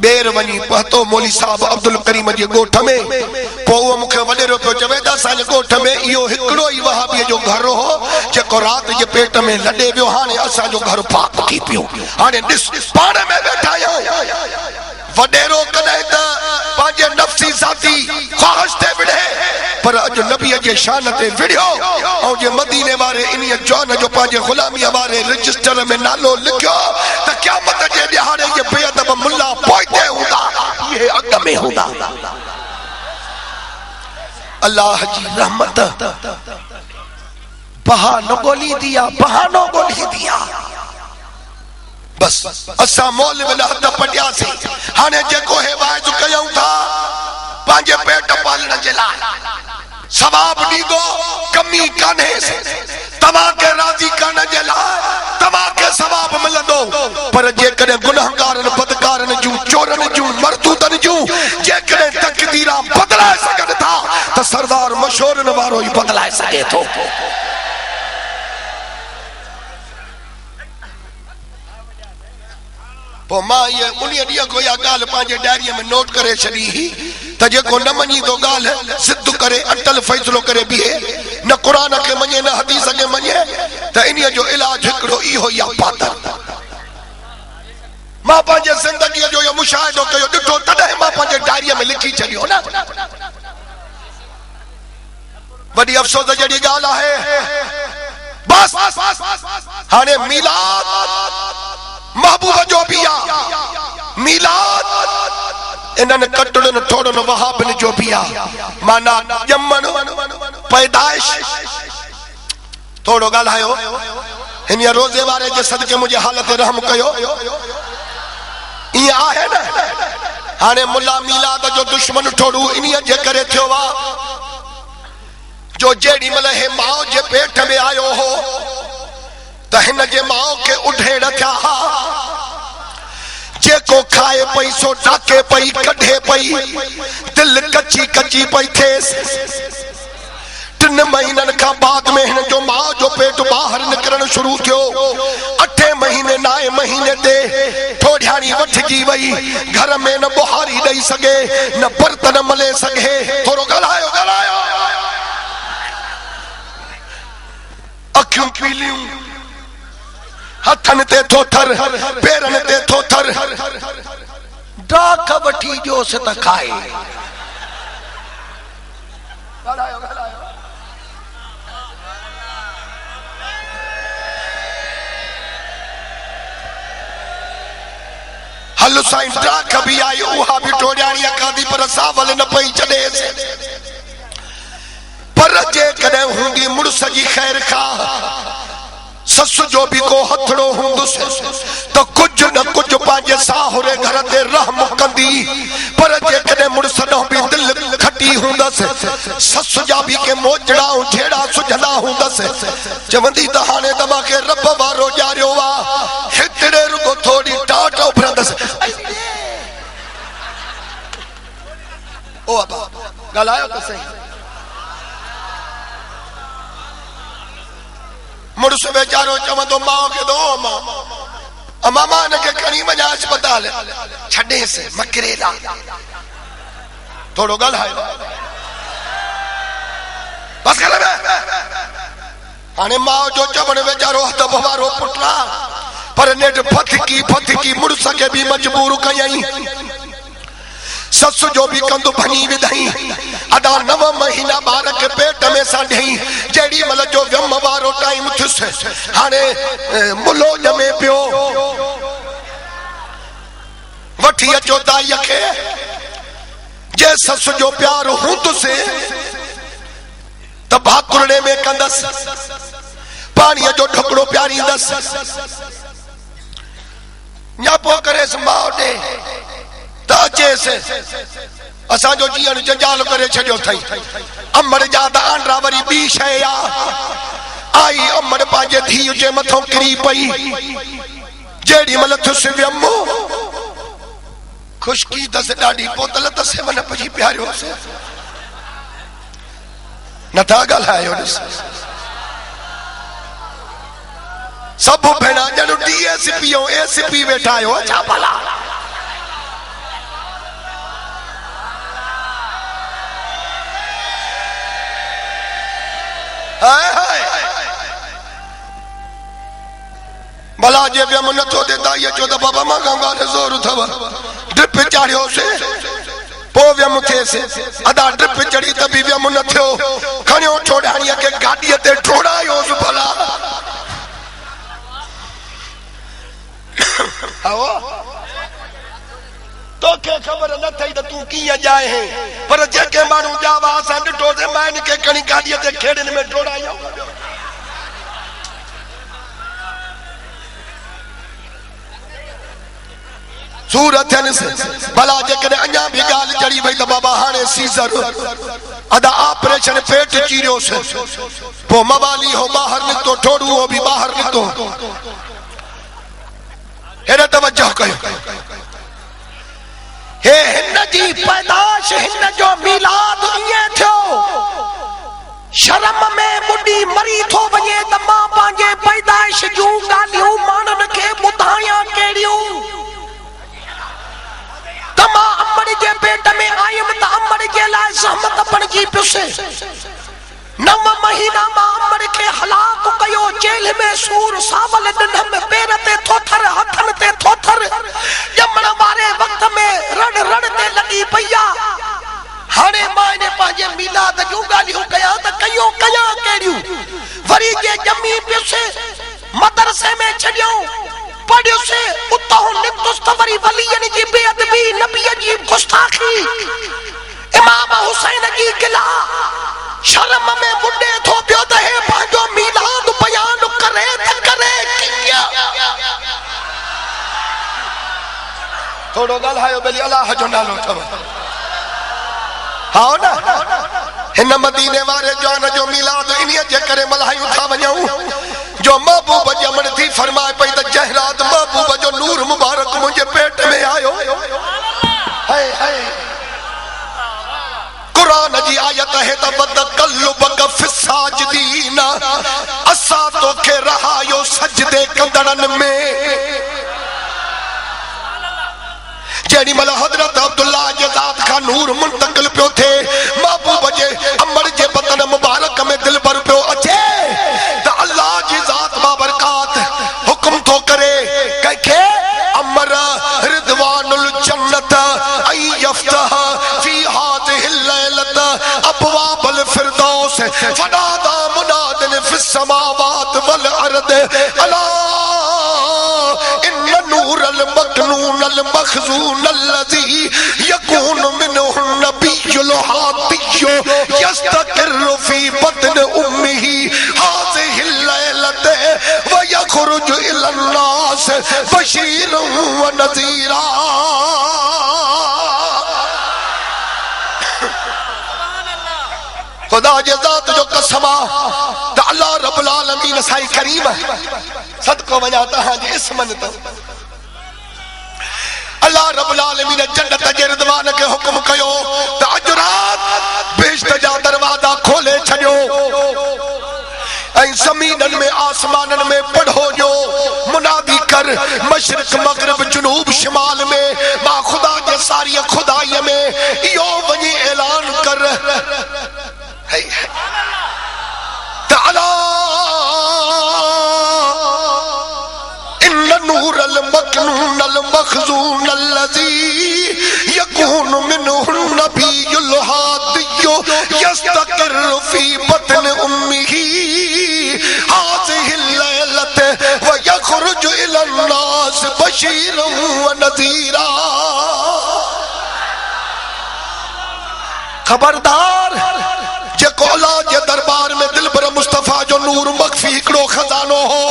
ॿेर वञी पहुतो मौलवी साहब अब्दुल करीम जे ॻोठ में पोइ उहो मूंखे वॾेरो पियो चवे त असांजे ॻोठ में इहो हिकिड़ो ई वहाबीअ जो घर हो जेको रात जे पेट में लॾे वियो हाणे असांजो घर पाक थी पियो हाणे ॾिस पाण में वेठा आहियूं वडेरो कदे त पांजे नफ्सी साथी ख्वाहिश ते विड़े पर अज नबी जे शान ते विड़ियो और जे मदीने वाले इनी जौन जो पांजे गुलामी वाले रजिस्टर में नालो लिखियो त क़यामत जे दिहाड़े ये बेअदब मुल्ला पोइते हुंदा ये अग में हुंदा। अल्लाह जी रहमत बहानो गोली दिया बस असा मोल में हद पटिया से हाने जेको है वाइज कयूं था पांजे पेट पालण जे लाइ सवाब दीदो कमी काने तमा के राजी करने जे लाइ तमा के सवाब मिलंदो पर जे कदे गुनाहगारन बदकारन जू चोरन जू मरदूदन जू जे कदे तकदीरा बदलाए सकन था त सरदार मशहूरन वारो ही बदलाए सके थो। पो मां ये उन्हीं ॾींहं को या ॻाल्हि पंहिंजे डायरीअ में नोट करे छॾी ही त जेको न मञी थो ॻाल्हि सिद्ध करे अटल फ़ैसिलो करे बीहे न क़ुरान खे मञे न हदीस खे मञे त इन्हीअ जो इलाज हिकिड़ो इहो ई आहे पातल। मां पंहिंजे ज़िंदगीअ जो इहो मुशाहिदो कयो ॾिठो तॾहिं मां पंहिंजे डायरीअ में लिखी छॾियो न। वॾी अफ़सोस जहिड़ी ॻाल्हि आहे बस हाणे मीलाद महबूब जो भी आ मीलाद इनन कटड़न थोड़न वहाबन जो भी आ माना जमन पैदाइश थोड़ो गालायो इन रोजे वारे जे सदके मुझे हालत रहम कयो ये आहे न हाने मुल्ला मीलाद जो दुश्मन थोड़ू इनिया जे करे थियो वा जो जेड़ी मल हे माओ जे पेट में आयो हो त हिन जे माओ के उठे रखा जेको खाए पई सो डाके पई कढे पई दिल कच्ची कच्ची पई थेस 3 महीनन का बाद में हिन जो मां जो पेट बाहर निकरण शुरू थियो 8 महीने 9 महीने ते थोड़ियाणी वठजी वई घर में न बुहारी दई सके न बर्तन मले सके थोरो गलायो अखियूं पीलियूं हथन ते थोथर पेरन ते थोथर डाक वठी जो से त खाए हल साईं डाक भी आई उहा भी टोड़ियाणी कादी पर सावल न पई चढ़े पर जे कदे हूंदी मुड़स जी खैर खा सस जो भी को हथड़ो हुंदुस तो कुछ न कुछ पांजे साहुरे घर ते रहम कंदी पर जे कदे मुड़स नो भी दिल खटी हुंदस सस जा भी के मोजड़ा झेड़ा सुझदा हुंदस चवंदी त हाने तमा के रब वारो जारियो वा हितड़े रुगो थोड़ी टाट उभरंदस ओ अबा गलायो त सही मुड़स बेचारो चवंदो माओ के दो मामा ने के खणी वञा अस्पताल छॾे से मकरेला थोड़ो ॻाल्हायो बस कर हाणे माओ जो चवण बेचारो हथ बवारो पुटला पर नेठ फथकी मुड़स के भी मजबूर कयई सस जो भी कंदु भनी विधई अदा 9 महीना बार के पेट में साढई जेड़ी मल जो व्यम वारो टाइम थुस हाने मुलो जमे पियो वठी अचो दाई के जे सस जो प्यार हुंदुसे त भाकुरड़े में कंदस पानी जो ढकड़ो प्यारींदस न्यापो करे माओ दे असा जो जीवन जंजाल करे छड़ियो थई अमड़ जा आंड्रा वरी बी शय आई अमड़ पांजे धी जे मथो किरी पई जेड़ी मल थुस व्यम खुशकी दस डाडी बोतल दस मन पजी प्यारियो से नथा गलायो सब भेणा जन डीएसपी एसीपी वेठा आयो छा भला भला जे व्यम नथो दे दाई चो त बाबा मां गंगा ने जोर थव ड्रिप चाढ़ियो से पो व्यम थे से अदा ड्रिप चढ़ी त भी व्यम न थियो खणियो ठोड़ाणीअ के गाडीअ ते ठोड़ायोस भला आओ तो के खबर न थई त तू किया जाए है पर जेके मानू जावा असा डिठो से मान के कणी गाडीअ ते खेड़न में ठोड़ायो सूरत भला जेकॾहिं अञा भी गाल चढ़ी वई त बाबा हाणे सीज़र अदा ऑपरेशन पेट चीरियोसि पोइ मवाली हो ॿाहिरि निकितो ठोड़ू हो भी ॿाहिरि निकितो हेॾे तवजो कयो हे हिन जी पैदाश हिन जो मिलाद ईअं थियो शर्म में बुढ़ी मरी थो वञे त मां पंहिंजे पैदाइश जूं ॻाल्हियूं माण्हुनि खे ॿुधायां कहिड़ियूं तमा अमर जे पेट में आयम त अमर जे लाइ सहमत बणजी पियुसि 9 महीना मां अमर खे हलाक कयो जेल में सूर सावल ॾंढ में पेर ते थोथर हथन ते थोथर ॼमण वारे वक्त में रड़ रड़ ते लॻी पई आहे हाणे मां इन पंहिंजे मिलाद जूं ॻाल्हियूं कयां त कयूं कयां कहिड़ियूं वरी जे ॼमी पियुसि मदरसे में छॾियऊं पढ़ियो से उतो निकतुस तवरी वलियन जी बेअदबी नबी जी गुस्ताखी इमाम हुसैन जी गिला शर्म में बुढ़े थो पियो त हे पंहिंजो मिलाद बयान करे त करे किया थोड़ो ॻाल्हायो भली अल्लाह जो नालो अथव हाँ ना हिन मदीने वारे जान जो मिलाद इन्हीअ जे करे मल्हायूं था वञूं जो महबूब ॼमण थी फरमाए पई त जंहिं रात महबूब जो नूर मुबारक मुंहिंजे पेट में आयो हाय हाय कुरान जी आयत है त बदकल्लुबक फिसाजिदीन असां तोखे रहायो सजदे कंदड़नि में जेडी मल हजरत अब्दुल्ला जे ज़ात खां नूर मुंतकिल पियो थे महबूब जे अमर जे बदन मुबारक में दिल भर पियो अचे त अल्लाह जी ज़ात बाबरकात हुक्म तो करे कंहिंखे अमर रिदवानुल जन्नत ऐं यफ्तह फी हादिहिल लैलत अबवाबल फिरदौस फनादा मुनादिन फिस समावात वल अर्द अला इन नूरल मकनून अल मखजून अल्लज़ी यकून मिनहु नबियुल हातिय्यु यस्तकिरु फी बतन उम्मिही हाज़िहिल लैलत व यखरुजु इलन नास बशीरन व नज़ीरा खुदा जे ज़ात जो कसम त अल्लाह रब्बुल आलमीन साईं करीम सदको वञा तहां जे इस्मन तो अल्लाह रब्बुल आलमीन जन्नत जे रिदवान के हुक्म कयो त अज रात बेश्त जा दरवाजा खोले छॾियो ऐं ज़मीनन में आसमानन में पढ़ो जो मुनादी कर मशरिक मगरिब जुनूब शिमाल में मां खुदा जे सारी खुदाई में इहो वञी ऐलान कर ताला इन नूरल मकनून अल मखजून अल्लज़ी यकून मिनहु नबियुल हादिय्यु यस्तकिरु फी बतन उम्मिही हाज़िहिल लैलत व यखरुजु इलन नास बशीरन व नज़ीरा खबरदार जेको अल्लाह जे दरबार में दिलबर मुस्तफा जो नूर मख्फी हिकड़ो खजानो हो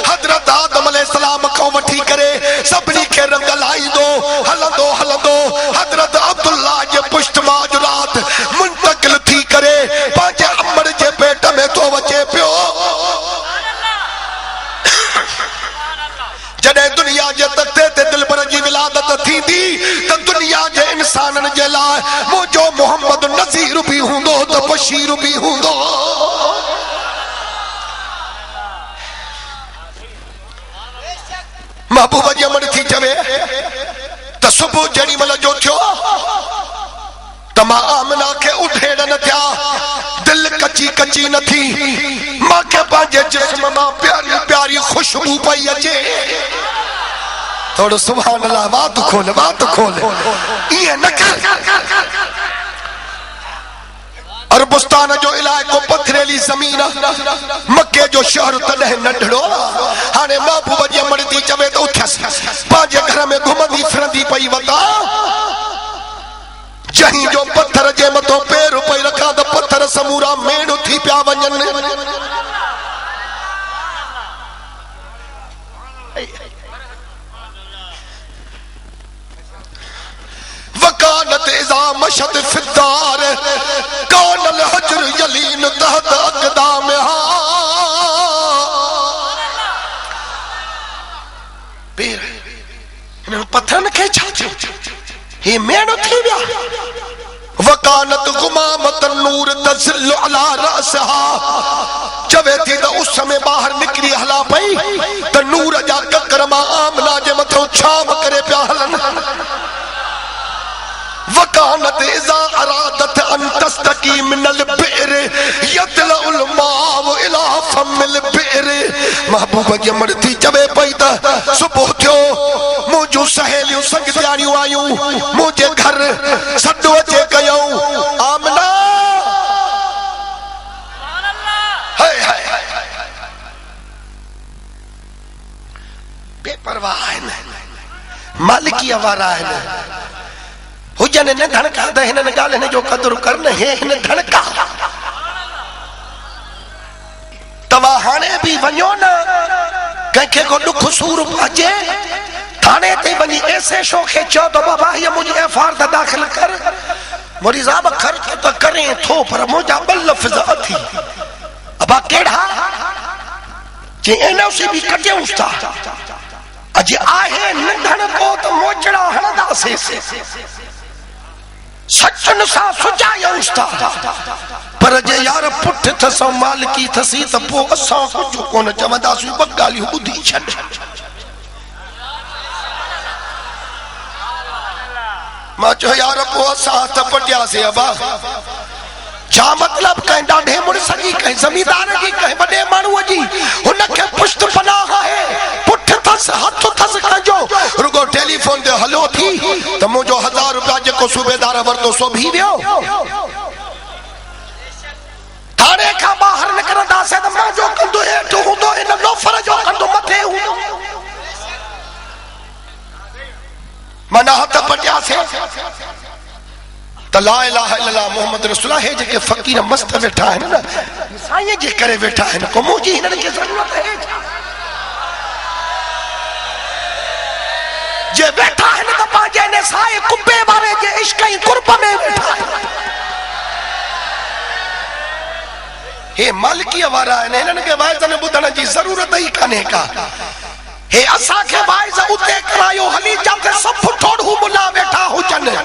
हजरत आदम अलैहिस्सलाम को वठी करे सभनी खे रंग लाईंदो हलंदो हलंदो हजरत अब्दुल्ला जे पुष्ट माज रात मुंतकिल थी करे पंहिंजे अमर जे पेट में तो अचे पियो जॾहिं दुनिया जे तख़्ते ते दिलबर जी विलादत थींदी त दुनिया जे इंसानन जे लाइ मुंहिंजो मोहम्मद नज़ीर भी हूंदो त बशीर भी हूंदो महबूब जी अमर थी चवे त सुबुह जेॾी महिल जो थियो त मां आमना खे उठेड़ न थिया दिल कची कच्ची कच्ची न थी मांखे पंहिंजे जिस्म मां प्यारी प्यारी खुशबू पई अचे थोड़ो सुभान अल्लाह बात खोल ये न कर अरबुस्तान जो इलाइको पथरेली ज़मीन मक्के जो शहर तॾहिं नंढड़ो हाणे महबूब जी अमड़ थी चवे त उथियसि पंहिंजे घर में घुमंदी फिरंदी पई वता जहीं जो पत्थर जे मथो पैर पई रखा त पत्थर समूरा मेड़ थी पिया वञनि वकानत इज़ा मशत फिद्दार कानल हजर यलीन तहत अक़दामिहा पैर इन पत्थरन खे छा हे मेड़ थी विया वकानत गुमामत नूर तज़िल अला रअसहा चवे थी त उस समय ॿाहिरि निकिरी हला पई त नूर जा ककर मां आमना जे मथां छांव करे पिया हलनि वकानत इज़ा अरादत अन तस्तकी मिनल बि'r यतलउल माउ इला फमिल बि'r महबूब जी अमड़ थी चवे पई त सुबुह थियो मुंहिंजूं सहेलियूं संग ॾियारियूं आयूं मुंहिंजे घर सॾु अचे कयूं आमना बेपरवाह आहिनि मालिकीअ वारा आहिनि हुजन न धड़का त हिननि ॻाल्हियुनि जो क़दुरु कर न हे हिन धड़का तव्हां हाणे बि वञो न कंहिंखे को ॾुख सूर अचे थाने ते वञी ऐसे शो खे चओ त बाबा हीअ मुंहिंजी एफआईआर त दाख़िल कर मुरीज़ाब ख़र्च त करे थो पर मुंहिंजा ॿ लफ़्ज़ अथी अबा कहिड़ा जे एनओसी बि कटियूंसि था अॼु आहे नंढण को त मोचड़ा हणंदासीं सचन सां सुजायूंसि था पर जे यार पुठ थसो मालिकी थसी त पोइ असां कुझु कोन चवंदासीं ॿ ॻाल्हियूं ॿुधी छॾ मां चयो यार पोइ असां हथ पटियासीं अबा छा मतलब कंहिं ॾाढे मुड़िस जी कंहिं ज़मींदार जी कंहिं वॾे माण्हूअ जी हुनखे पुश्त पनाह आहे पुठ थस हथ थस कंहिंजो रुगो टेलीफोन ते हलो थी त मुंहिंजो 1000 रुपया जेको सूबेदार वरितो सो भी वियो थाणे खां ॿाहिरि निकिरंदासीं त मुंहिंजो कंधो हेठि हूंदो हिन लोफर जो कंधो मथे हूंदो माना हथ पटियासीं त ला इलाहा इल्लल्लाह मुहम्मद रसूलुल्लाह हे जेके फ़कीर मस्त वेठा आहिनि न साईं जे करे वेठा आहिनि को मुंहिंजी हिननि खे ज़रूरत आहे जे वेठा आहिनि त पंहिंजे हिन साए कुबे वारे जे इश्क ऐं कुर्ब में वेठा आहिनि हे मालिकीअ वारा आहिनि हिननि खे वाइज़नि ॿुधण जी ज़रूरत ई कान्हे का हे असांखे वाइज़ उते करायो हली जाते सभु ठोड़ू मुला वेठा हुजनि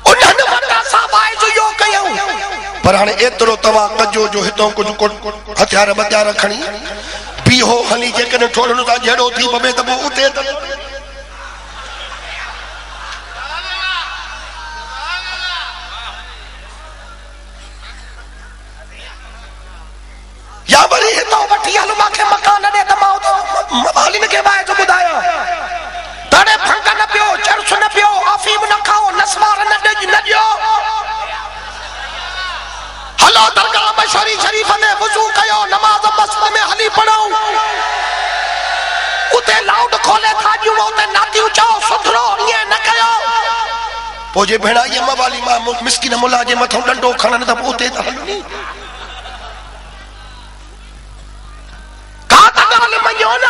उन्हनि वटि असां वाइज़ इहो कयूं पर हाणे एतिरो तव्हां कजो जो हितां कुझु हथियार बत्यार खणी बीहो हली जेकॾहिं ठोड़नि सां जहिड़ो थी पवे त पोइ उते या वरी हितां वठी हल मूंखे मकान ॾे त मां मालिन खे वाइज़ ॿुधायां तॾहिं भंग न पियो चर्च न पियो अफ़ीम न खाओ नस्वार न ॾियो हलो दरगाह मशहरी शरीफ में वुज़ू कयो नमाज मस्जिद में हली पढ़ो उते लाउड खोले था ॾियूं उते नातियूं चओ सुधरो ईअं न कयो पोइ जे भेण इहा मवाली मां मिस्किन मुला जे मथां डंडो खणनि त पोइ उते त हलूं का त ॻाल्हि मञो न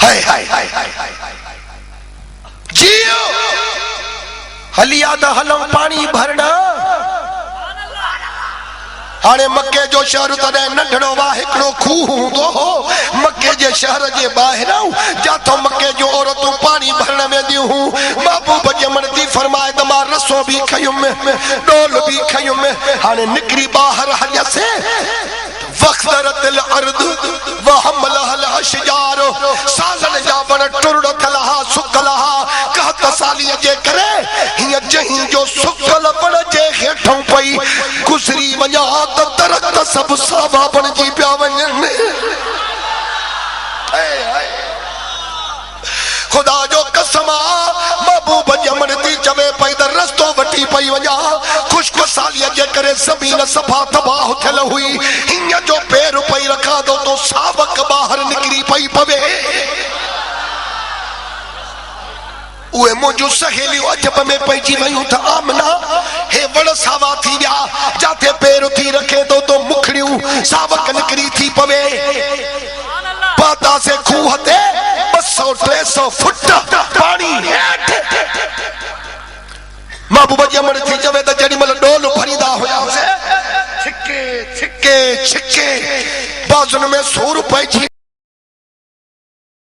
हाय हाय हाय हाय हाय जियो हलिया त हलूं पाणी भरणा हाणे मक्के जो शहर तॾहिं नंढड़ो वा हिकिड़ो खूह हूंदो हो मक्के जे शहर जे ॿाहिरां जाथो मक्के जूं औरतूं पाणी भरण वेंदियूं हुयूं महबूब जी अमड़ थी फरमाए त मां रसो बि खयुमि डोल बि खयुमि हाणे निकिरी ॿाहिरि हलियसि वख़्तरतिल अर्द वहमलहल अशजार सालन जा वण टुरड़ थियल हा सुकल हा कहत सालीअ जे करे हीअं जहीं जो सुकल वण जे हेठों गुजरी वञा त दरख़्त सभु सावा बणिजी पिया वञनि। खुदा जो कसम महबूब ॼमण थी चवे पई त रस्तो वठी पई वञा। खुशखुशालीअ जे करे ज़मीन सफ़ा तबाह थियल हुई। हीअं जो पैर पई रखां तो सावक ॿाहिरि निकिरी पई पवे। उहे मुंहिंजूं सहेलियूं अजब में पइजी वयूं त आमना हे वण सावा थी विया जाते पैर थी रखे तो मुखड़ियूं सावक निकिरी थी पवे। पाता से खूह ते 200-300 फुट पानी हेठि। महबूब ॼमण थी चवे त जेॾी महिल डोल भरींदा हुयासीं छिके छिके छिके बाज़ुनि में सूर पइजी